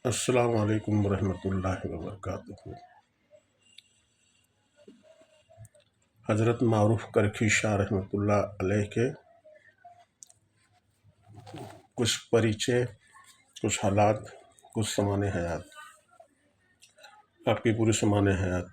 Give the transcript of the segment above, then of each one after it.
السلام علیکم ورحمۃ اللہ وبرکاتہ۔ حضرت معروف کرکھی شاہ رحمۃ اللہ علیہ کے کچھ پریچے، کچھ حالات، کچھ سمان حیات۔ آپ کی پوری سمان حیات۔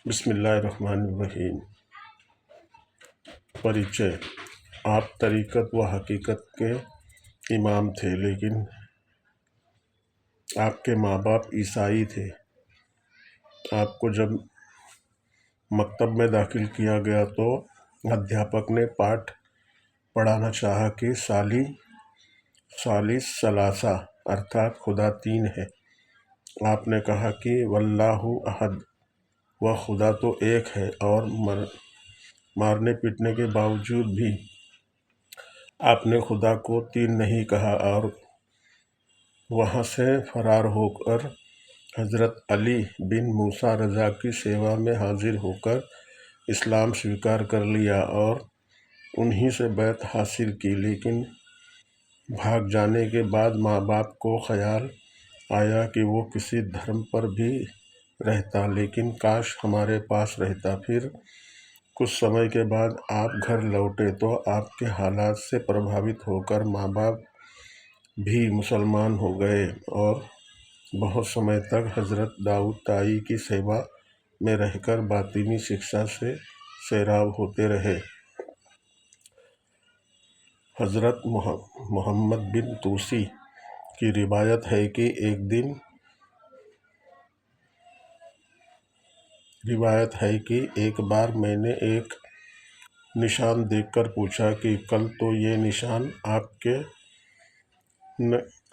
بسم اللہ الرحمن الرحیم۔ پریچے۔ آپ طریقت و حقیقت کے امام تھے، لیکن آپ کے ماں باپ عیسائی تھے۔ آپ کو جب مکتب میں داخل کیا گیا تو ادھیاپک نے پاٹھ پڑھانا چاہا کہ ثالث ثلاثہ ارتھات خدا تین ہے۔ آپ نے کہا کہ واللہ احد، وہ خدا تو ایک ہے، اور مارنے پیٹنے کے باوجود بھی آپ نے خدا کو تین نہیں کہا، اور وہاں سے فرار ہو کر حضرت علی بن موسیٰ رضا کی سیوا میں حاضر ہو کر اسلام سویکار کر لیا اور انہی سے بیعت حاصل کی۔ لیکن بھاگ جانے کے بعد ماں باپ کو خیال آیا کہ وہ کسی دھرم پر بھی رہتا، لیکن کاش ہمارے پاس رہتا۔ پھر کچھ سمے کے بعد آپ گھر لوٹے تو آپ کے حالات سے پربھاوت ہو کر ماں باپ بھی مسلمان ہو گئے، اور بہت سمے تک حضرت داؤد طائی کی سیوا میں رہ کر باطنی شکشا سے سیراب ہوتے رہے۔ حضرت محمد بن توسی کی روایت ہے کہ ایک بار میں نے ایک نشان دیکھ کر پوچھا کہ کل تو یہ نشان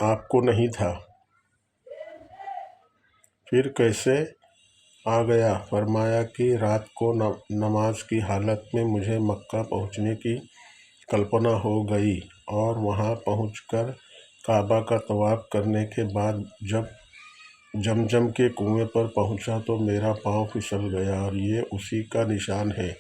آپ کو نہیں تھا، پھر کیسے آ گیا؟ فرمایا کہ رات کو نماز کی حالت میں مجھے مکہ پہنچنے کی کلپنا ہو گئی، اور وہاں پہنچ کر کعبہ کا طواف کرنے کے بعد جب زمزم کے کنویں پر پہنچا تو میرا پاؤں پھسل گیا، اور یہ اسی کا نشان ہے۔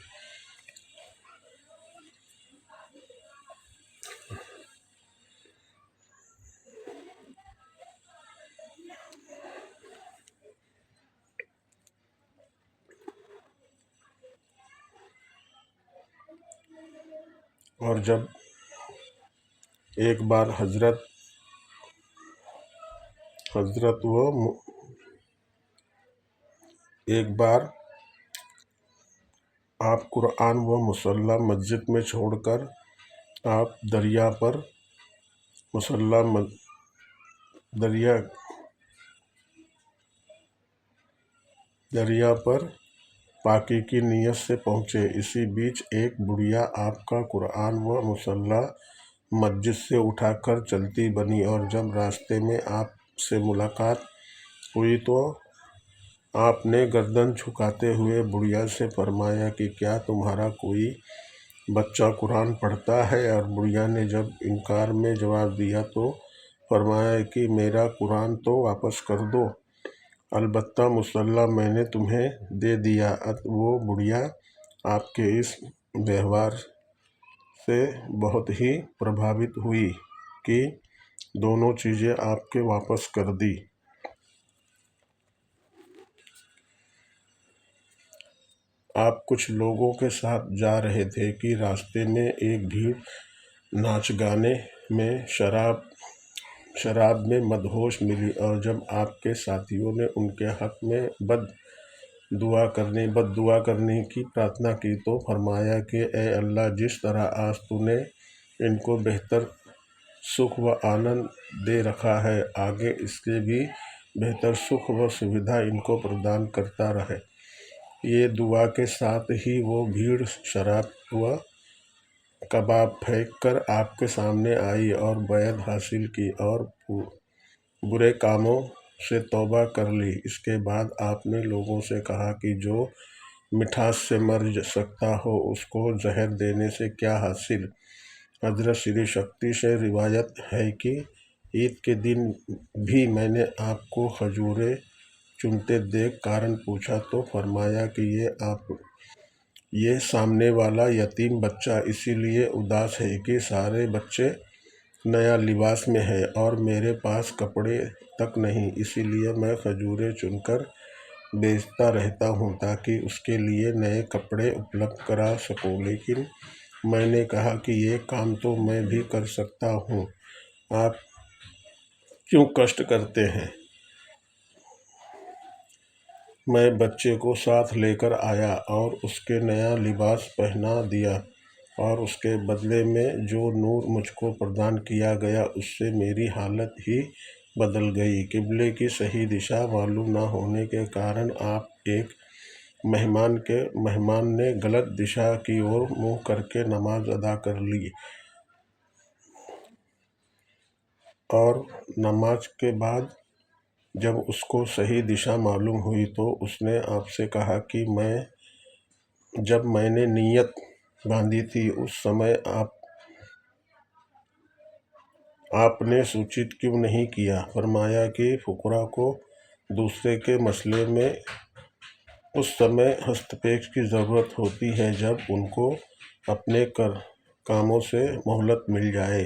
اور جب ایک بار آپ قرآن و مصلی مسجد میں چھوڑ کر آپ دریا پر پاکی کی نیت سے پہنچے۔ اسی بیچ ایک بڑھیا آپ کا قرآن و مصلی مسجد سے اٹھا کر چلتی بنی، اور جب راستے میں آپ سے ملاقات ہوئی تو آپ نے گردن جھکاتے ہوئے بڑھیا سے فرمایا کہ کیا تمہارا کوئی بچہ قرآن پڑھتا ہے؟ اور بڑھیا نے جب انکار میں جواب دیا تو فرمایا کہ میرا قرآن تو واپس کر دو، البتہ مصلی میں نے تمہیں دے دیا۔ وہ بڑھیا آپ کے اس ویوہار سے بہت ہی پربھاوت ہوئی کہ دونوں چیزیں آپ کے واپس کر دی۔ آپ کچھ لوگوں کے ساتھ جا رہے تھے کہ راستے میں ایک بھیڑ ناچ گانے میں شراب میں مدہوش ملی، اور جب آپ کے ساتھیوں نے ان کے حق میں بد دعا کرنے کی پرارتھنا کی تو فرمایا کہ اے اللہ، جس طرح آج تو نے ان کو بہتر سکھ و آنند دے رکھا ہے، آگے اس سے بھی بہتر سکھ و سویدھا ان کو پردان کرتا رہے۔ یہ دعا کے ساتھ ہی وہ بھیڑ شراب و کباب پھینک کر آپ کے سامنے آئی اور بیعت حاصل کی اور برے کاموں سے توبہ کر لی۔ اس کے بعد آپ نے لوگوں سے کہا کہ جو مٹھاس سے مر سکتا ہو اس کو زہر دینے سے کیا حاصل؟ حضرت شری شکتی سے روایت ہے کہ عید کے دن بھی میں نے آپ کو کھجوریں چنتے دیکھ کارن پوچھا تو فرمایا کہ یہ سامنے والا یتیم بچہ اسی لیے اداس ہے کہ سارے بچے نیا لباس میں ہے اور میرے پاس کپڑے تک نہیں، اسی لیے میں کھجوریں چن کر بیچتا رہتا ہوں تاکہ اس کے لیے نئے کپڑے اپلبدھ کرا سکوں۔ لیکن میں نے کہا کہ یہ کام تو میں بھی کر سکتا ہوں، آپ کیوں کشٹ کرتے ہیں؟ میں بچے کو ساتھ لے کر آیا اور اس کے نیا لباس پہنا دیا، اور اس کے بدلے میں جو نور مجھ کو پردان کیا گیا اس سے میری حالت ہی بدل گئی۔ قبلے کی صحیح دشا معلوم نہ ہونے کے کارن ایک مہمان نے غلط دشا کی اور منہ کر کے نماز ادا کر لی، اور نماز کے بعد جب اس کو صحیح دشا معلوم ہوئی تو اس نے آپ سے کہا کہ جب میں نے نیت باندھی تھی اس سمے آپ نے سوچت کیوں نہیں کیا؟ فرمایا کہ فقراء کو دوسرے کے مسئلے میں اس سمے ہستپیش کی ضرورت ہوتی ہے جب ان کو اپنے کاموں سے مہلت مل جائے۔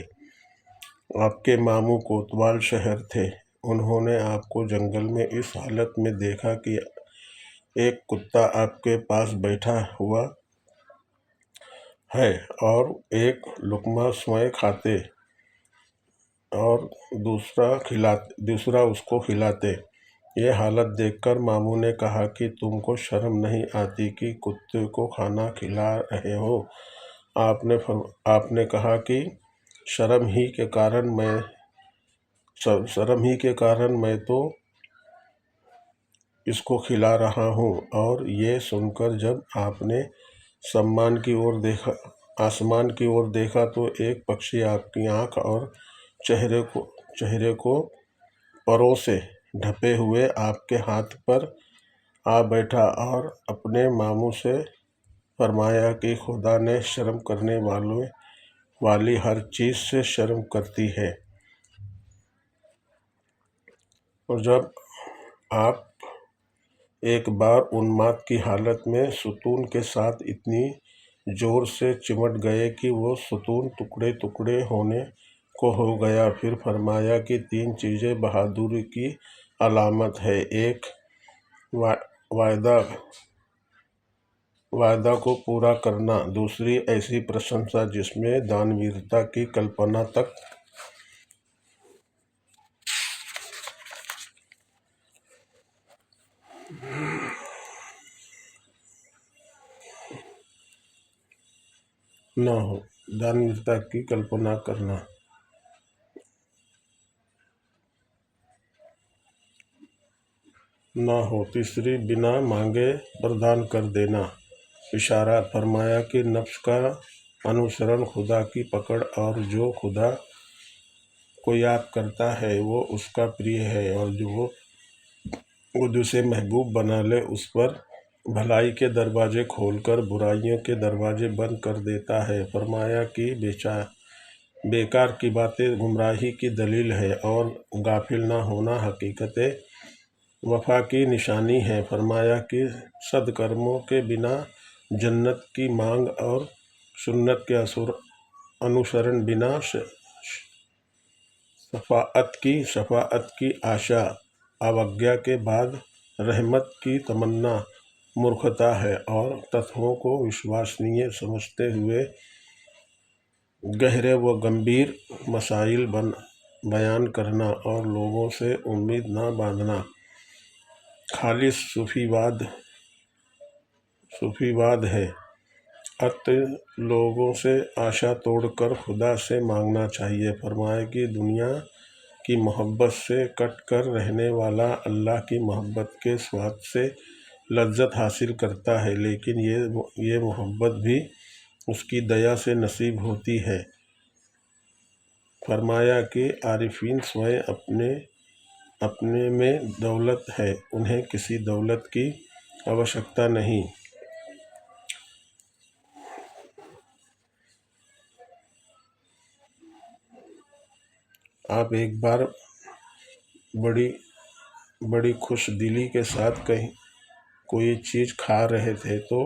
آپ کے ماموں کوتوال شہر تھے، انہوں نے آپ کو جنگل میں اس حالت میں دیکھا کہ ایک کتا آپ کے پاس بیٹھا ہوا ہے اور ایک لقمہ سوئے کھاتے اور دوسرا اس کو کھلاتے۔ یہ حالت دیکھ کر ماموں نے کہا کہ تم کو شرم نہیں آتی کہ کتے کو کھانا کھلا رہے ہو؟ آپ نے کہا کہ شرم ہی کے کارن میں تو اس کو کھلا رہا ہوں۔ اور یہ سن کر جب آپ نے آسمان کی اور دیکھا تو ایک پکشی آپ کی آنکھ اور چہرے کو پروں سے ڈھپے ہوئے آپ کے ہاتھ پر آ بیٹھا، اور اپنے ماموں سے فرمایا کہ خدا نے شرم کرنے والی ہر چیز سے شرم کرتی ہے، اور جب آپ ایک بار انماد کی حالت میں ستون کے ساتھ اتنی زور سے چمٹ گئے کہ وہ ستون ٹکڑے ٹکڑے ہونے کو ہو گیا۔ پھر فرمایا کہ 3 چیزیں بہادری کی علامت ہیں: ایک وعدہ کو پورا کرنا، دوسری ایسی پرشنسا جس میں دانویرتا کی کلپنا تک نہ ہو، تیسری بنا مانگے پردان کر دینا۔ اشارات: فرمایا کہ نفس کا انوسرن خدا کی پکڑ، اور جو خدا کو یاد کرتا ہے وہ اس کا پریہ ہے، اور وہ جسے محبوب بنا لے اس پر بھلائی کے دروازے کھول کر برائیوں کے دروازے بند کر دیتا ہے۔ فرمایا کہ بیکار کی باتیں گمراہی کی دلیل ہے، اور غافل نہ ہونا حقیقت وفا کی نشانی ہے۔ فرمایا کہ صدقرموں کے بنا جنت کی مانگ، اور سنت کے انوسرن بنا شفاعت کی آشا، اوگیا کے بعد رحمت کی تمنا مورکھتا ہے، اور تتووں کو وشواسنیے سمجھتے ہوئے گہرے و گمبھیر مسائل بیان کرنا اور لوگوں سے امید نہ باندھنا خالص صوفی واد ہے۔ لوگوں سے آشا توڑ کر خدا سے مانگنا چاہیے۔ فرمایا کہ دنیا کی محبت سے کٹ کر رہنے والا اللہ کی محبت کے سواد سے لذت حاصل کرتا ہے، لیکن یہ محبت بھی اس کی دیا سے نصیب ہوتی ہے۔ فرمایا کہ عارفین سوئے اپنے میں دولت ہے، انہیں کسی دولت کی آوشکتا نہیں۔ آپ ایک بار بڑی خوش دلی کے ساتھ کوئی چیز کھا رہے تھے تو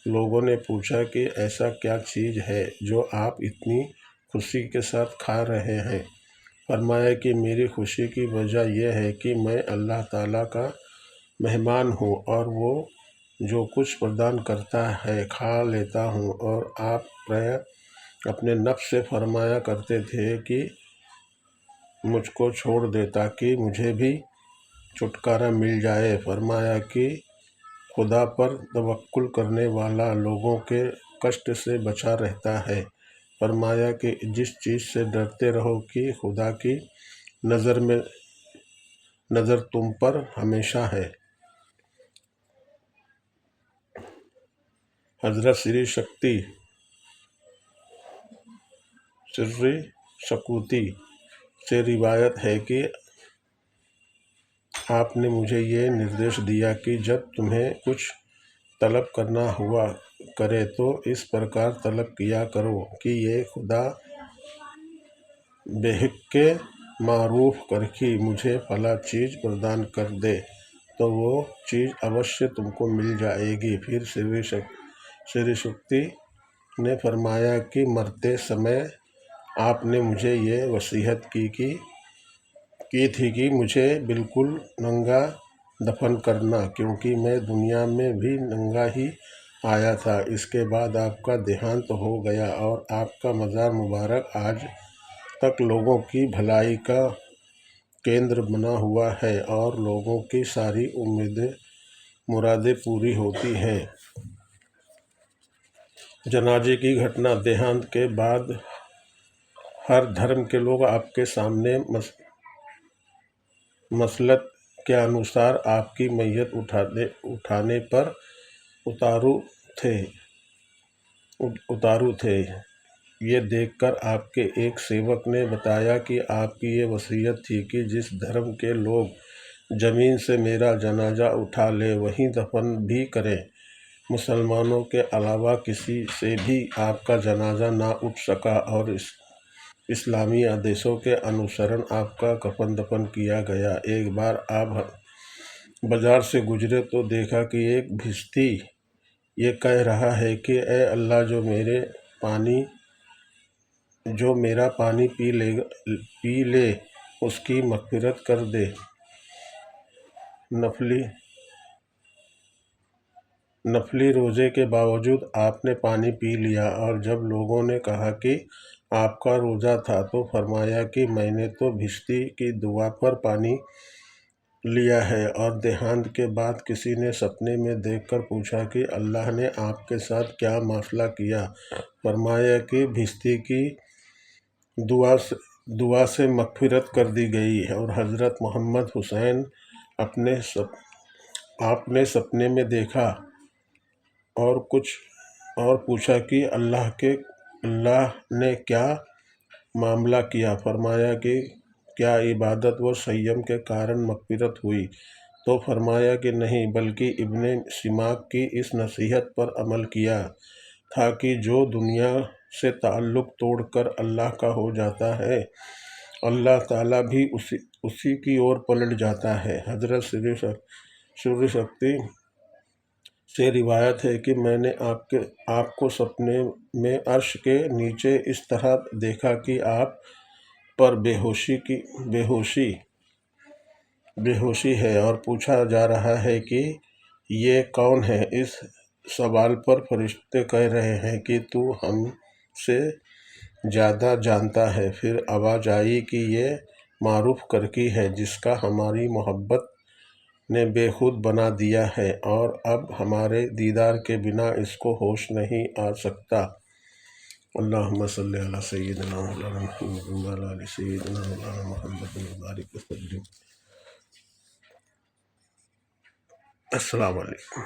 لوگوں نے پوچھا کہ ایسا کیا چیز ہے جو آپ اتنی خوشی کے ساتھ کھا رہے ہیں۔ فرمایا کہ میری خوشی کی وجہ یہ ہے کہ میں اللہ تعالیٰ کا مہمان ہوں اور وہ جو کچھ پردان کرتا ہے کھا لیتا ہوں۔ اور آپ اپنے نفس سے فرمایا کرتے تھے کہ مجھ کو چھوڑ دے تاکہ مجھے بھی چھٹکارا مل جائے۔ فرمایا کہ خدا پر توکل کرنے والا لوگوں کے کشٹ سے بچا رہتا ہے۔ فرمایا کہ جس چیز سے ڈرتے رہو کہ خدا کی نظر تم پر ہمیشہ ہے۔ حضرت سری شکتی سے روایت ہے کہ آپ نے مجھے یہ نردیش دیا کہ جب تمہیں کچھ طلب کرنا ہوا کرے تو اس پرکار طلب کیا کرو کہ یہ خدا بحق معروف کرکھی مجھے فلاں چیز پردان کر دے تو وہ چیز اوشیہ تم کو مل جائے گی۔ پھر سری شکتی نے فرمایا کہ مرتے سمے آپ نے مجھے یہ وصیت کی تھی کہ مجھے بالکل ننگا دفن کرنا، کیونکہ میں دنیا میں بھی ننگا ہی آیا تھا۔ اس کے بعد آپ کا دیہانت ہو گیا اور آپ کا مزار مبارک آج تک لوگوں کی بھلائی کا کیندر بنا ہوا ہے اور لوگوں کی ساری مرادیں پوری ہوتی ہیں۔ جنازے کی گھٹنا: دیہانت کے بعد ہر دھرم کے لوگ آپ کے سامنے مسلط کے انوسار آپ کی میت اٹھانے پر اتارو تھے۔ یہ دیکھ کر آپ کے ایک سیوک نے بتایا کہ آپ کی یہ وصیت تھی کہ جس دھرم کے لوگ زمین سے میرا جنازہ اٹھا لیں وہیں دفن بھی کریں۔ مسلمانوں کے علاوہ کسی سے بھی آپ کا جنازہ نہ اٹھ سکا اور اسلامی آدیشوں کے انوسار آپ کا کفن دفن کیا گیا۔ ایک بار آپ بازار سے گزرے تو دیکھا کہ ایک بھشتی یہ کہہ رہا ہے کہ اے اللہ جو میرا پانی پی لے اس کی مغفرت کر دے۔ نفلی روزے کے باوجود آپ نے پانی پی لیا، اور جب لوگوں نے کہا کہ آپ کا روزہ تھا تو فرمایا کہ میں نے تو بھشتی کی دعا پر پانی لیا ہے۔ اور دیہانت کے بعد کسی نے سپنے میں دیکھ کر پوچھا کہ اللہ نے آپ کے ساتھ کیا معاملہ کیا؟ فرمایا کہ بھشتی کی دعا سے مغفرت کر دی گئی۔ اور حضرت محمد حسین آپ نے سپنے میں دیکھا اور پوچھا کہ اللہ نے کیا معاملہ کیا؟ فرمایا کہ کیا عبادت و صیام کے کارن مغفرت ہوئی؟ تو فرمایا کہ نہیں، بلکہ ابن سماک کی اس نصیحت پر عمل کیا تھا کہ جو دنیا سے تعلق توڑ کر اللہ کا ہو جاتا ہے اللہ تعالیٰ بھی اسی کی اور پلٹ جاتا ہے۔ حضرت سری شکتی سے روایت ہے کہ میں نے آپ کو سپنے میں عرش کے نیچے اس طرح دیکھا کہ آپ پر بے ہوشی ہے اور پوچھا جا رہا ہے کہ یہ کون ہے؟ اس سوال پر فرشتے کہہ رہے ہیں کہ تو ہم سے زیادہ جانتا ہے۔ پھر آواز آئی کہ یہ معروف کرکی ہے جس کا ہماری محبت نے بے خود بنا دیا ہے اور اب ہمارے دیدار کے بنا اس کو ہوش نہیں آ سکتا۔ اللہم صلی علی سیدنا مولانا محمد وعلی آل سیدنا مولانا محمد وبارک وسلم۔ السلام علیکم۔